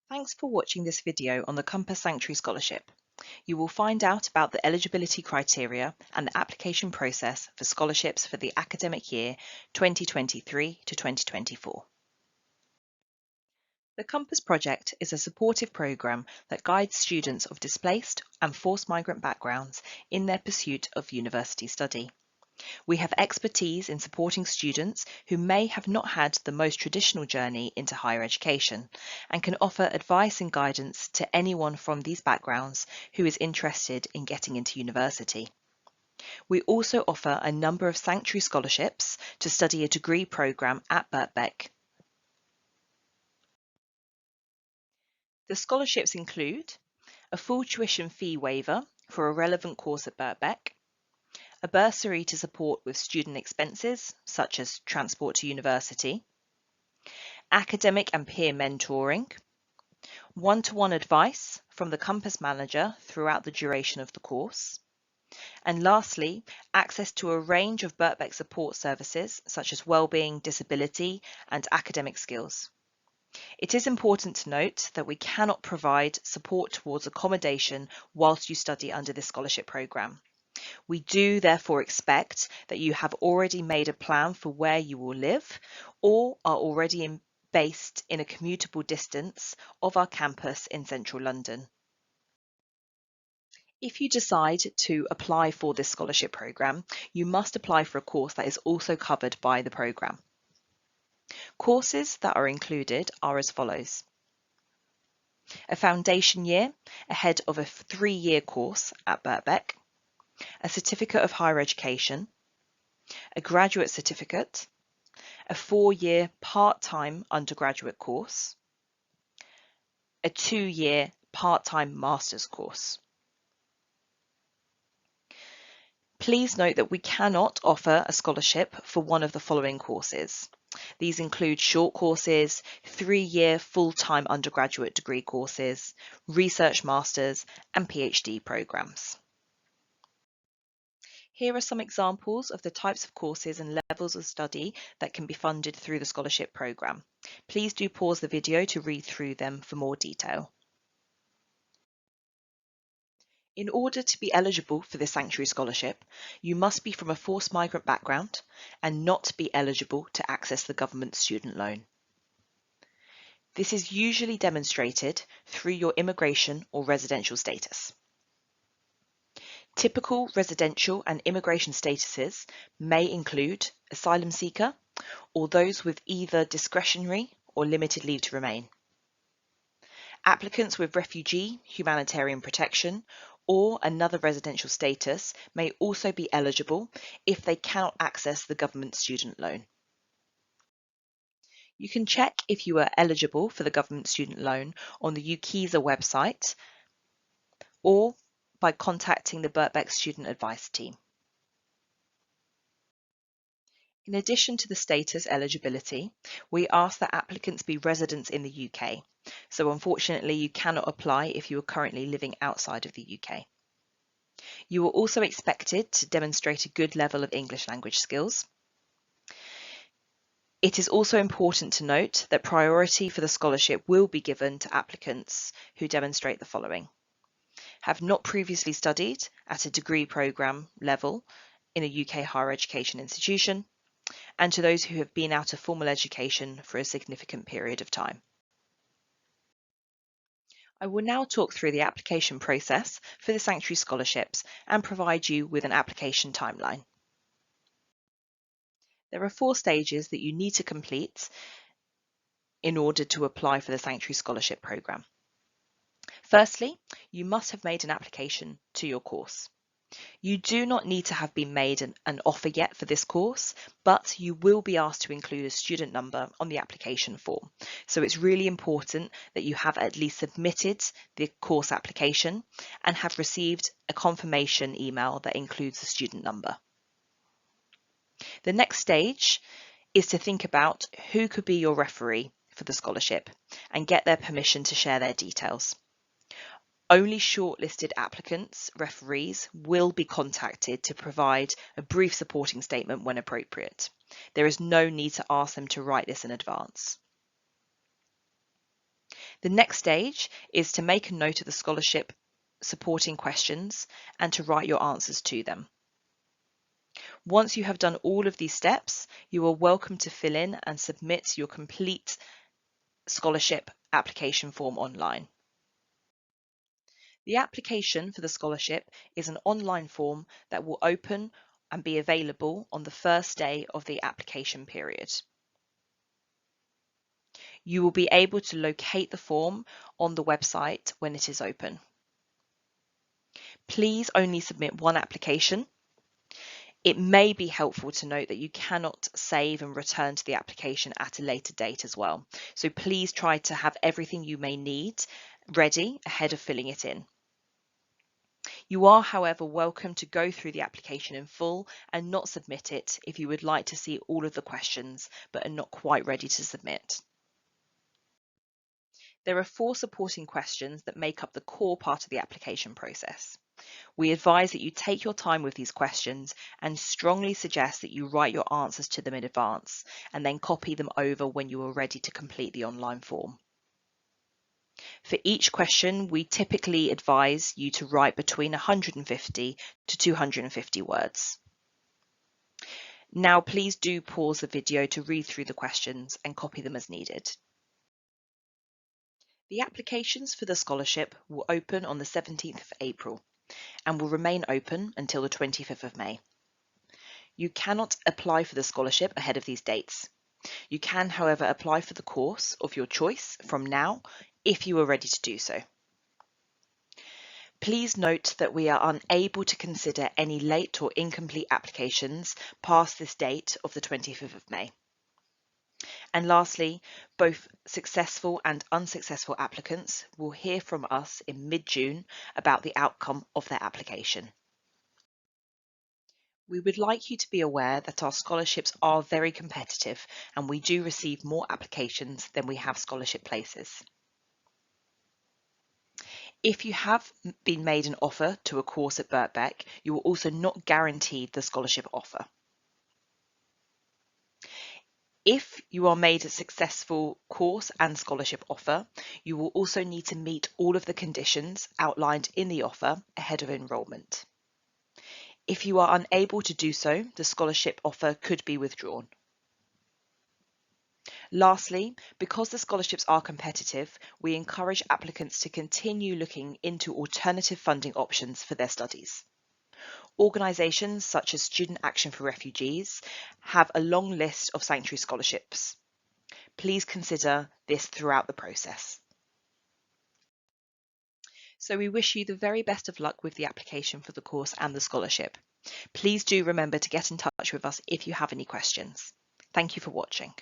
Thanks for watching this video on the Compass Sanctuary Scholarship. You will find out about the eligibility criteria and the application process for scholarships for the academic year 2023 to 2024. The Compass Project is a supportive programme that guides students of displaced and forced migrant backgrounds in their pursuit of university study. We have expertise in supporting students who may have not had the most traditional journey into higher education and can offer advice and guidance to anyone from these backgrounds who is interested in getting into university. We also offer a number of sanctuary scholarships to study a degree programme at Birkbeck. The scholarships include a full tuition fee waiver for a relevant course at Birkbeck, a bursary to support with student expenses, such as transport to university, academic and peer mentoring, one-to-one advice from the Compass manager throughout the duration of the course, and lastly, access to a range of Birkbeck support services, such as wellbeing, disability, and academic skills. It is important to note that we cannot provide support towards accommodation whilst you study under this scholarship programme. We do therefore expect that you have already made a plan for where you will live or are already based in a commutable distance of our campus in central London. If you decide to apply for this scholarship programme, you must apply for a course that is also covered by the programme. Courses that are included are as follows: a foundation year ahead of a 3-year course at Birkbeck, a certificate of higher education, a graduate certificate, a 4-year part-time undergraduate course, a 2-year part-time master's course. Please note that we cannot offer a scholarship for one of the following courses. These include short courses, 3-year full-time undergraduate degree courses, research masters, and PhD programs. Here are some examples of the types of courses and levels of study that can be funded through the scholarship programme. Please do pause the video to read through them for more detail. In order to be eligible for the Sanctuary Scholarship, you must be from a forced migrant background and not be eligible to access the government student loan. This is usually demonstrated through your immigration or residential status. Typical residential and immigration statuses may include asylum seeker or those with either discretionary or limited leave to remain. Applicants with refugee, humanitarian protection, or another residential status may also be eligible if they cannot access the government student loan. You can check if you are eligible for the government student loan on the UKISA website or by contacting the Birkbeck Student Advice Team. In addition to the status eligibility, we ask that applicants be residents in the UK, so unfortunately you cannot apply if you are currently living outside of the UK. You are also expected to demonstrate a good level of English language skills. It is also important to note that priority for the scholarship will be given to applicants who demonstrate the following: have not previously studied at a degree programme level in a UK higher education institution, and to those who have been out of formal education for a significant period of time. I will now talk through the application process for the Sanctuary Scholarships and provide you with an application timeline. There are 4 stages that you need to complete in order to apply for the Sanctuary Scholarship Programme. Firstly, you must have made an application to your course. You do not need to have been made an offer yet for this course, but you will be asked to include a student number on the application form. So it's really important that you have at least submitted the course application and have received a confirmation email that includes the student number. The next stage is to think about who could be your referee for the scholarship and get their permission to share their details. Only shortlisted applicants, referees, will be contacted to provide a brief supporting statement when appropriate. There is no need to ask them to write this in advance. The next stage is to make a note of the scholarship supporting questions and to write your answers to them. Once you have done all of these steps, you are welcome to fill in and submit your complete scholarship application form online. The application for the scholarship is an online form that will open and be available on the first day of the application period. You will be able to locate the form on the website when it is open. Please only submit one application. It may be helpful to note that you cannot save and return to the application at a later date as well. So please try to have everything you may need ready ahead of filling it in. You are, however, welcome to go through the application in full and not submit it if you would like to see all of the questions but are not quite ready to submit. There are 4 supporting questions that make up the core part of the application process. We advise that you take your time with these questions and strongly suggest that you write your answers to them in advance and then copy them over when you are ready to complete the online form. For each question, we typically advise you to write between 150 to 250 words. Now, please do pause the video to read through the questions and copy them as needed. The applications for the scholarship will open on the 17th of April and will remain open until the 25th of May. You cannot apply for the scholarship ahead of these dates. You can, however, apply for the course of your choice from now if you are ready to do so. Please note that we are unable to consider any late or incomplete applications past this date of the 25th of May. And lastly, both successful and unsuccessful applicants will hear from us in mid-June about the outcome of their application. We would like you to be aware that our scholarships are very competitive and we do receive more applications than we have scholarship places. If you have been made an offer to a course at Birkbeck, you are also not guaranteed the scholarship offer. If you are made a successful course and scholarship offer, you will also need to meet all of the conditions outlined in the offer ahead of enrolment. If you are unable to do so, the scholarship offer could be withdrawn. Lastly, because the scholarships are competitive, we encourage applicants to continue looking into alternative funding options for their studies. Organisations such as Student Action for Refugees have a long list of sanctuary scholarships. Please consider this throughout the process. So we wish you the very best of luck with the application for the course and the scholarship. Please do remember to get in touch with us if you have any questions. Thank you for watching.